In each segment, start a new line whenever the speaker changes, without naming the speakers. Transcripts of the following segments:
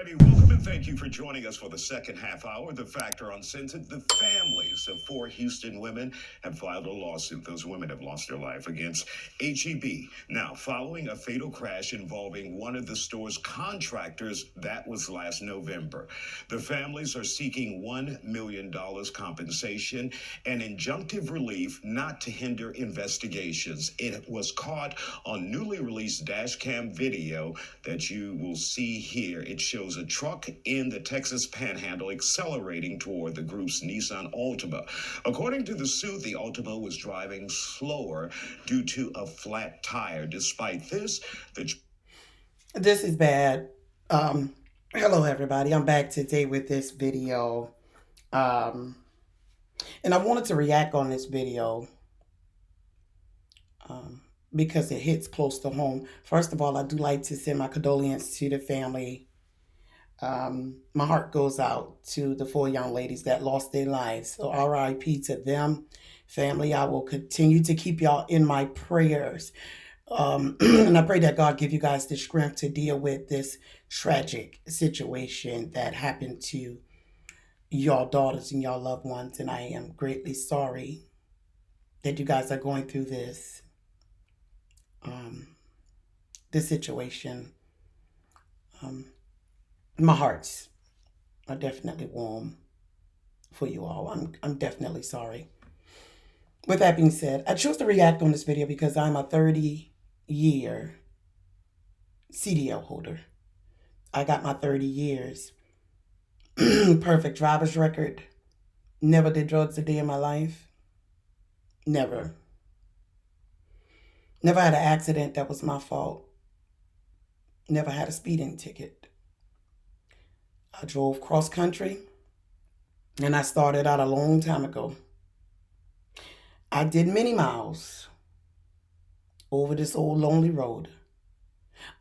righty, welcome and thank you for joining us for the second half hour. The Factor Uncensored. The families of 4 Houston women have filed a lawsuit. Those women have lost their life against HEB. Now, following a fatal crash involving one of the store's contractors, that was last November. The families are seeking $1 million compensation and injunctive relief not to hinder investigations. It was caught on newly released dash cam video that you will see here. It shows a truck in the Texas Panhandle accelerating toward the group's Nissan Altima. According to the suit, the Altima was driving slower due to a flat tire. Despite this,
This is bad. Hello, everybody. I'm back today with this video. And I wanted to react on this video because it hits close to home. First of all, I do like to send my condolences to the family. My heart goes out to the 4 young ladies that lost their lives. So RIP to them. Family, I will continue to keep y'all in my prayers. And I pray that God give you guys the strength to deal with this tragic situation that happened to your daughters and your loved ones. And I am greatly sorry that you guys are going through this situation. My hearts are definitely warm for you all. I'm definitely sorry. With that being said, I chose to react on this video because I'm a 30-year CDL holder. I got my 30 years. Perfect driver's record. Never did drugs a day in my life. Never. Never had an accident that was my fault. Never had a speeding ticket. I drove cross country, and I started out a long time ago. I did many miles over this old lonely road.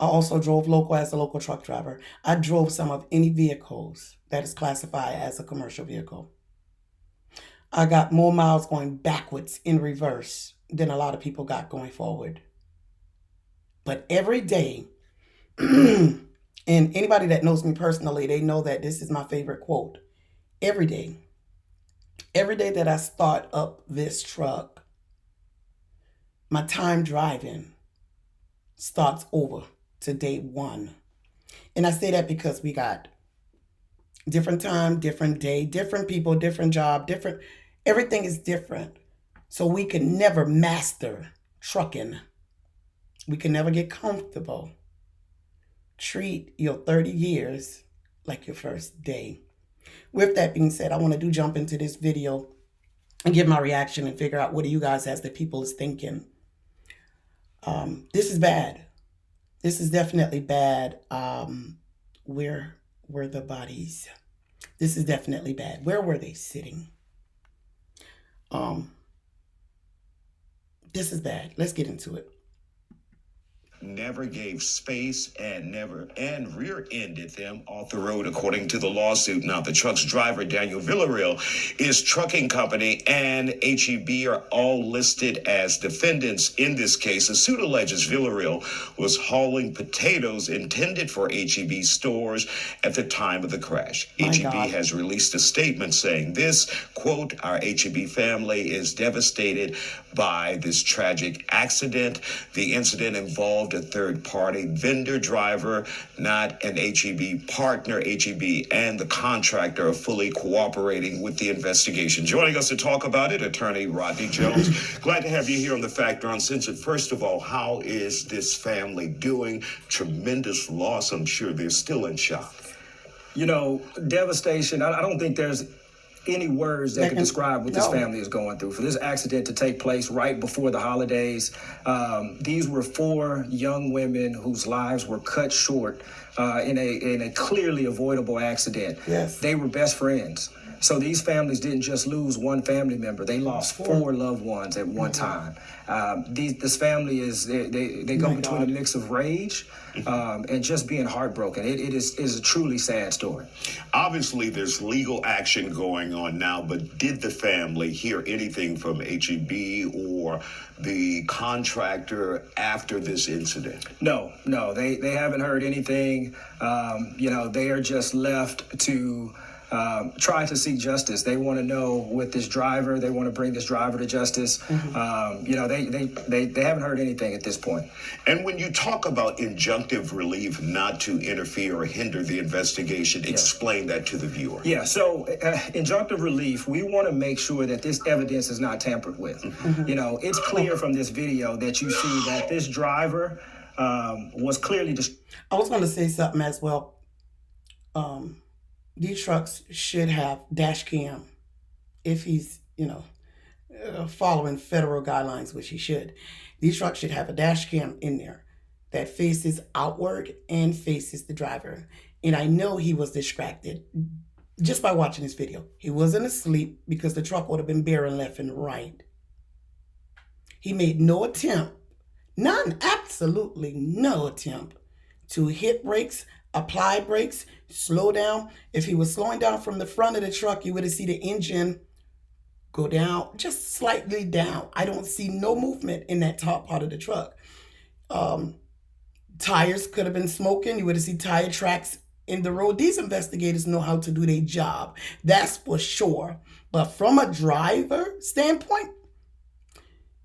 I also drove local as a local truck driver. I drove some of any vehicles that is classified as a commercial vehicle. I got more miles going backwards in reverse than a lot of people got going forward. But every day, and anybody that knows me personally, they know that this is my favorite quote. Every day that I start up this truck, my time driving starts over to day 1. And I say that because we got different time, different day, different people, different job, everything is different. So we can never master trucking. We can never get comfortable. Treat your 30 years like your first day. With that being said, I want to jump into this video and give my reaction and figure out what do you guys as the people is thinking. This is bad. This is definitely bad. Where were the bodies? This is definitely bad. Where were they sitting? This is bad. Let's get into it.
Never gave space and rear-ended them off the road, according to the lawsuit. Now, the truck's driver, Daniel Villarreal, his trucking company, and HEB are all listed as defendants in this case. The suit alleges Villarreal was hauling potatoes intended for HEB stores at the time of the crash. HEB has released a statement saying this, quote, "Our HEB family is devastated by this tragic accident. The incident involved a third-party vendor driver, not an HEB partner. HEB and the contractor are fully cooperating with the investigation." Joining us to talk about it, attorney Rodney Jones. Glad to have you here on The Factor Uncensored. First of all, how is this family doing? Tremendous loss. I'm sure they're still in shock.
You know, devastation. I don't think there's any words that can describe what this family is going through. For this accident to take place right before the holidays, these were 4 young women whose lives were cut short in a clearly avoidable accident.
Yes.
They were best friends. So these families didn't just lose one family member; they lost 4 loved ones at one time. This family they go between a mix of rage and just being heartbroken. It is a truly sad story.
Obviously, there's legal action going going on now, but did the family hear anything from HEB or the contractor after this incident?
No, they haven't heard anything. They are just left to try to seek justice. They want to know with this driver. They want to bring this driver to justice. They haven't heard anything at this point.
And when you talk about injunctive relief, not to interfere or hinder the investigation, explain that to the viewer.
Yeah, so injunctive relief, we want to make sure that this evidence is not tampered with. It's clear from this video that you see that this driver was clearly
I was going to say something as well. These trucks should have dash cam if he's, following federal guidelines, which he should. These trucks should have a dash cam in there that faces outward and faces the driver. And I know he was distracted just by watching this video. He wasn't asleep because the truck would have been bearing left and right. He made no attempt, absolutely no attempt to hit brakes, apply brakes, slow down. If he was slowing down from the front of the truck, you would have seen the engine go down, just slightly down. I don't see no movement in that top part of the truck. Tires could have been smoking. You would have seen tire tracks in the road. These investigators know how to do their job. That's for sure. But from a driver standpoint,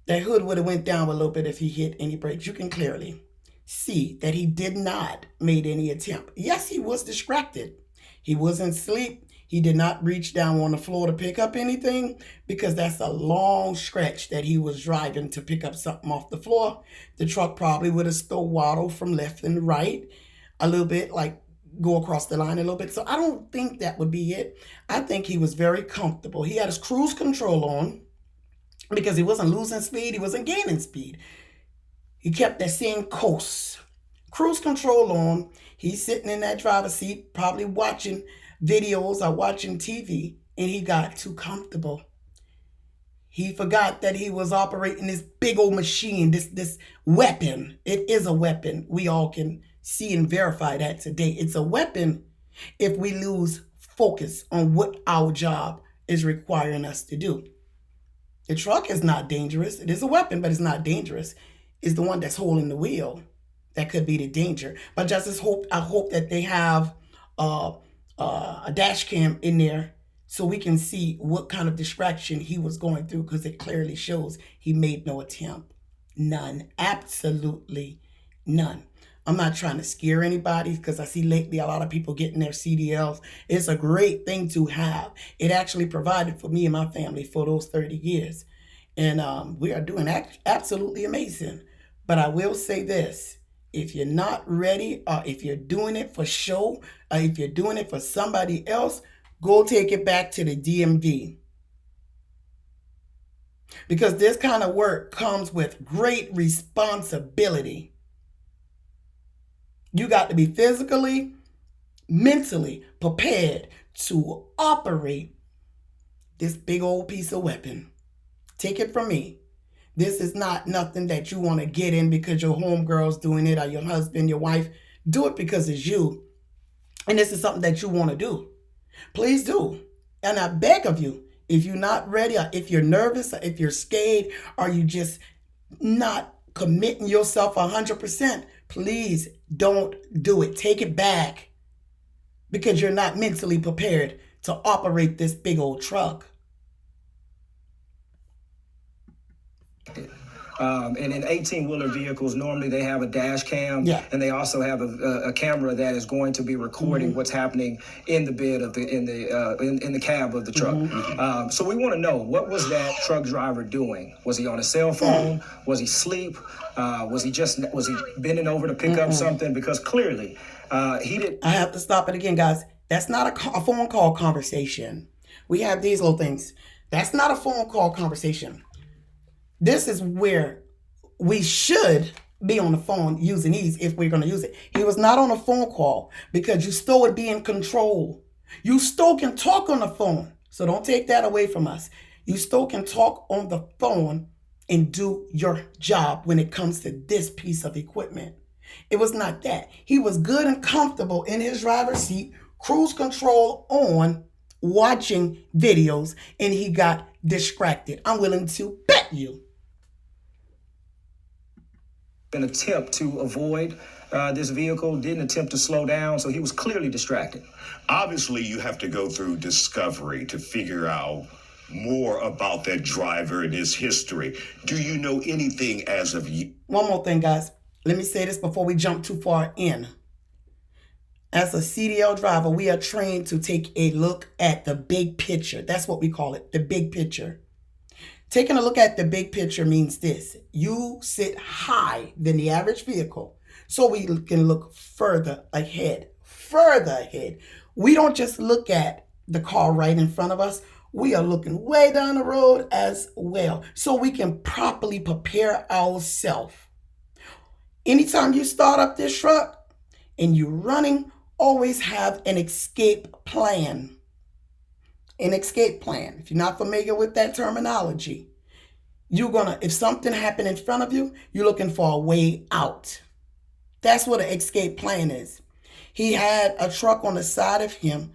that hood would have went down a little bit if he hit any brakes. You can clearly see that he did not made any attempt. Yes, he was distracted. He wasn't asleep. He did not reach down on the floor to pick up anything because that's a long stretch that he was driving to pick up something off the floor. The truck probably would have still waddled from left and right a little bit, like go across the line a little bit. So I don't think that would be it. I think he was very comfortable. He had his cruise control on because he wasn't losing speed. He wasn't gaining speed. He kept that same course. Cruise control on. He's sitting in that driver's seat, probably watching videos or watching TV, and he got too comfortable. He forgot that he was operating this big old machine, this weapon. It is a weapon. We all can see and verify that today. It's a weapon if we lose focus on what our job is requiring us to do. The truck is not dangerous. It is a weapon, but it's not dangerous. It's the one that's holding the wheel that could be the danger. But I hope that they have a dash cam in there so we can see what kind of distraction he was going through, because it clearly shows he made no attempt. None. Absolutely none. I'm not trying to scare anybody because I see lately a lot of people getting their CDLs. It's a great thing to have. It actually provided for me and my family for those 30 years. And we are doing absolutely amazing. But I will say this. If you're not ready, or if you're doing it for show, or if you're doing it for somebody else, go take it back to the DMV. Because this kind of work comes with great responsibility. You got to be physically, mentally prepared to operate this big old piece of weapon. Take it from me. This is not nothing that you want to get in because your homegirl's doing it or your husband, your wife. Do it because it's you. And this is something that you want to do. Please do. And I beg of you, if you're not ready, or if you're nervous, or if you're scared, or you just not committing yourself 100%, please don't do it. Take it back because you're not mentally prepared to operate this big old truck.
And in 18-wheeler vehicles, normally they have a dash cam, and they also have a camera that is going to be recording what's happening in the bed of in the cab of the truck. So we want to know, what was that truck driver doing? Was he on a cell phone? Was he asleep? Was he bending over to pick up something? Because clearly he didn't.
I have to stop it again, guys. That's not a phone call conversation. We have these little things. That's not a phone call conversation. This is where we should be on the phone using these if we're going to use it. He was not on a phone call because you still would be in control. You still can talk on the phone. So don't take that away from us. You still can talk on the phone and do your job when it comes to this piece of equipment. It was not that. He was good and comfortable in his driver's seat, cruise control on, watching videos and he got distracted. I'm willing to bet you.
An attempt to avoid this vehicle, didn't attempt to slow down, so he was clearly distracted.
Obviously, you have to go through discovery to figure out more about that driver and his history. Do you know anything as of yet?
One more thing, guys. Let me say this before we jump too far in. As a CDL driver, we are trained to take a look at the big picture. That's what we call it, the big picture. Taking a look at the big picture means this. You sit high than the average vehicle so we can look further ahead. We don't just look at the car right in front of us. We are looking way down the road as well so we can properly prepare ourselves. Anytime you start up this truck and you're running, always have an escape plan. An escape plan. If you're not familiar with that terminology, if something happened in front of you, you're looking for a way out. That's what an escape plan is. He had a truck on the side of him,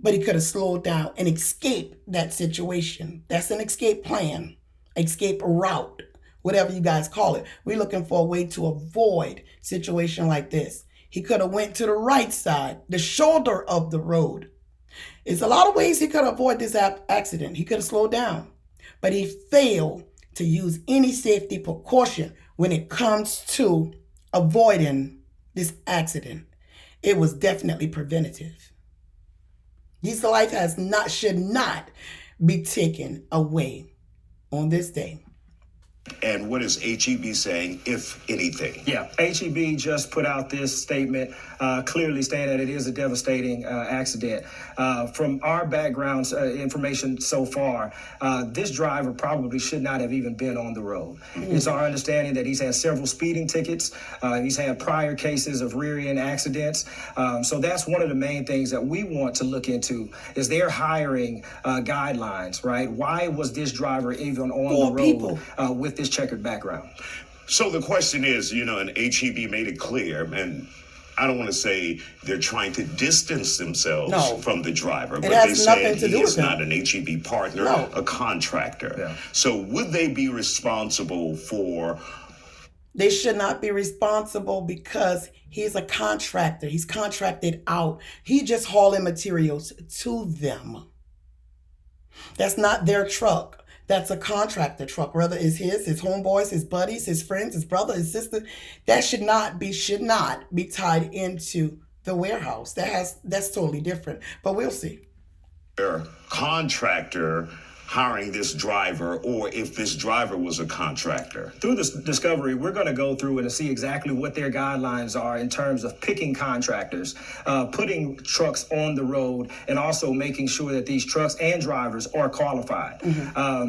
but he could have slowed down and escaped that situation. That's an escape plan, escape route, whatever you guys call it. We're looking for a way to avoid a situation like this. He could have went to the right side, the shoulder of the road. There's a lot of ways he could avoid this accident. He could have slowed down, but he failed to use any safety precaution when it comes to avoiding this accident. It was definitely preventative. His life should not be taken away on this day.
And what is HEB saying, if anything?
Yeah, HEB just put out this statement clearly saying that it is a devastating accident. From our background information so far, this driver probably should not have even been on the road. It's our understanding that he's had several speeding tickets. He's had prior cases of rear-end accidents. So that's one of the main things that we want to look into is their hiring guidelines, right? Why was this driver even on the road with this checkered background?
So the question is, and HEB made it clear, and I don't want to say they're trying to distance themselves from the driver, but they said he is not an HEB partner, a contractor. Yeah. So would they be responsible for?
They should not be responsible because he's a contractor. He's contracted out. He just hauling materials to them. That's not their truck. That's a contractor truck, whether it's his homeboys, his buddies, his friends, his brother, his sister. That should not be tied into the warehouse. That's totally different. But we'll see.
Their contractor hiring this driver, or if this driver was a contractor.
Through this discovery, we're going to go through and see exactly what their guidelines are in terms of picking contractors, putting trucks on the road, and also making sure that these trucks and drivers are qualified.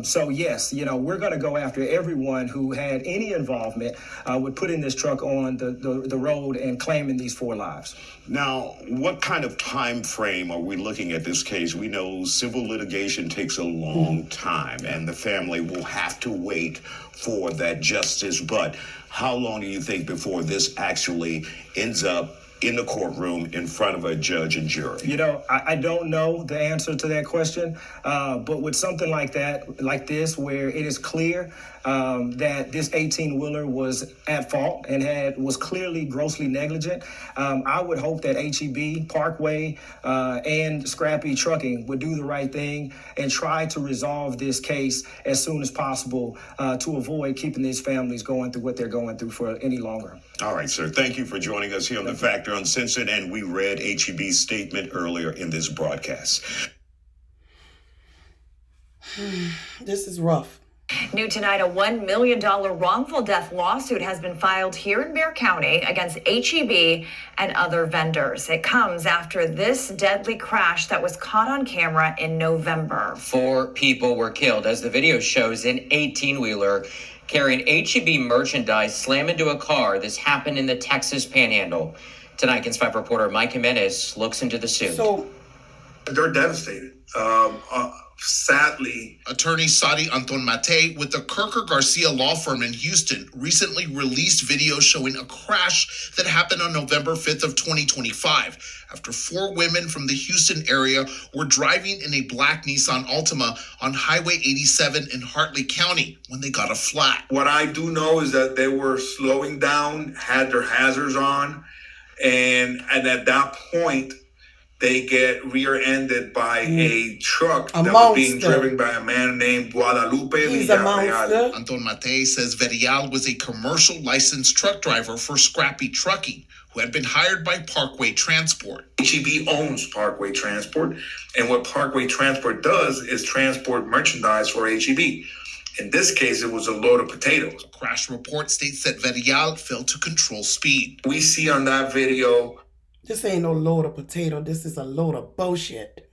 So yes, we're going to go after everyone who had any involvement with putting this truck on the road and claiming these 4 lives.
Now, what kind of time frame are we looking at this case? We know civil litigation takes a long time, and the family will have to wait for that justice. But how long do you think before this actually ends up in the courtroom in front of a judge and jury?
I don't know the answer to that question, but with something like this, where it is clear that this 18-wheeler was at fault and was clearly grossly negligent, I would hope that HEB, Parkway, and Scrappy Trucking would do the right thing and try to resolve this case as soon as possible to avoid keeping these families going through what they're going through for any longer.
All right, sir. Thank you for joining us here on The Factor Uncensored, and we read HEB's statement earlier in this broadcast.
This is rough.
New tonight, a $1 million wrongful death lawsuit has been filed here in Bexar County against HEB and other vendors. It comes after this deadly crash that was caught on camera in November.
4 people were killed as the video shows an 18-wheeler carrying HEB merchandise slam into a car. This happened in the Texas Panhandle. Tonight, KENS 5 reporter Mike Jimenez looks into the suit.
So
they're devastated. sadly,
attorney Sadi Anton Mate with the Kirker Garcia law firm in Houston recently released video showing a crash that happened on November 5th of 2025 after 4 women from the Houston area were driving in a black Nissan Altima on Highway 87 in Hartley County when they got a flat.
what I do know is that they were slowing down, had their hazards on, and at that point, they get rear-ended by a truck that was being
monster.
driven by a man named Guadalupe
He's a
Villarreal.
monster.
Anton Mate says Verial was a commercial licensed truck driver for Scrappy Trucking who had been hired by Parkway Transport.
HEB owns Parkway Transport, and what Parkway Transport does is transport merchandise for HEB. In this case, it was a load of potatoes.
The crash report states that Verial failed to control speed.
We see on that video
This ain't no load of potato. This is a load of bullshit.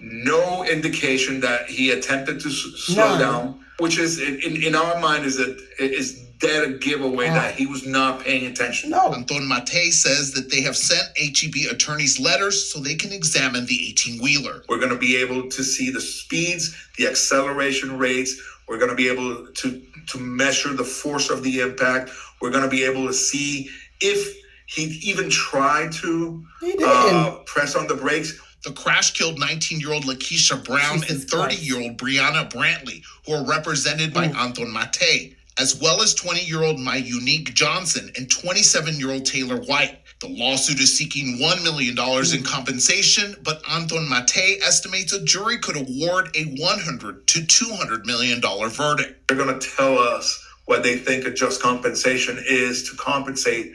no indication that he attempted to slow
None.
down, which is in our mind is dead a giveaway that he was not paying attention.
No.
Anton Mate says that they have sent HEB attorneys letters so they can examine the 18-wheeler.
We're going to be able to see the speeds, the acceleration rates. We're going to be able to measure the force of the impact. We're going to be able to see if he even tried to
He didn't.
press on the brakes.
The crash killed 19-year-old Lakeisha Brown
Jesus
and 30-year-old Brianna Brantley, who are represented by Anton Mate, as well as 20-year-old Mayunique Johnson and 27-year-old Taylor White. The lawsuit is seeking $1 million in compensation, but Anton Mate estimates a jury could award a $100 to $200 million verdict.
They're going to tell us what they think a just compensation is to compensate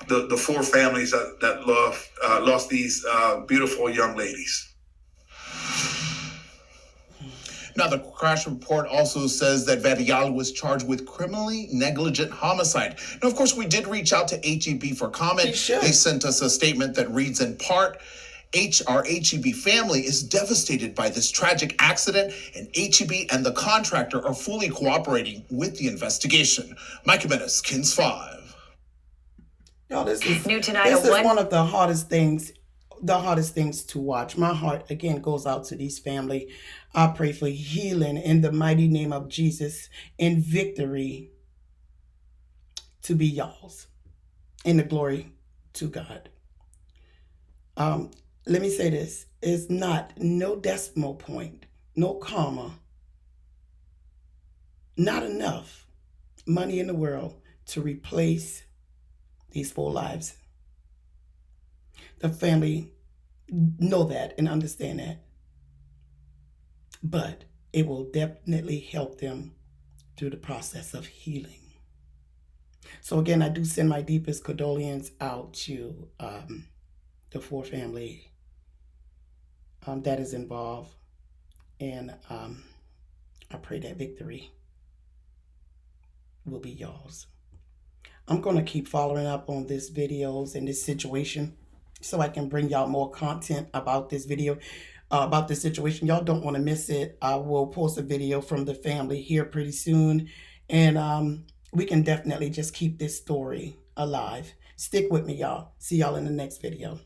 the 4 families that lost these beautiful young ladies.
Now, the crash report also says that Verial was charged with criminally negligent homicide. Now, of course, we did reach out to HEB for comment.
You should.
They sent us a statement that reads in part, our HEB family is devastated by this tragic accident, and HEB and the contractor are fully cooperating with the investigation. Mike Jimenez, KINS 5.
Yo, this is
New tonight,
this
a
is
one-
one of the hardest things to watch. My heart again goes out to these family. I pray for healing in the mighty name of Jesus and victory to be y'all's in the glory to God. Let me say this. It's not no decimal point, no comma, not enough money in the world to replace these 4 lives. The family know that and understand that. But it will definitely help them through the process of healing. So again, I do send my deepest condolences out to the 4 family that is involved. And I pray that victory will be y'all's. I'm going to keep following up on these videos and this situation so I can bring y'all more content about this video, about this situation. Y'all don't want to miss it. I will post a video from the family here pretty soon. And we can definitely just keep this story alive. Stick with me, y'all. See y'all in the next video.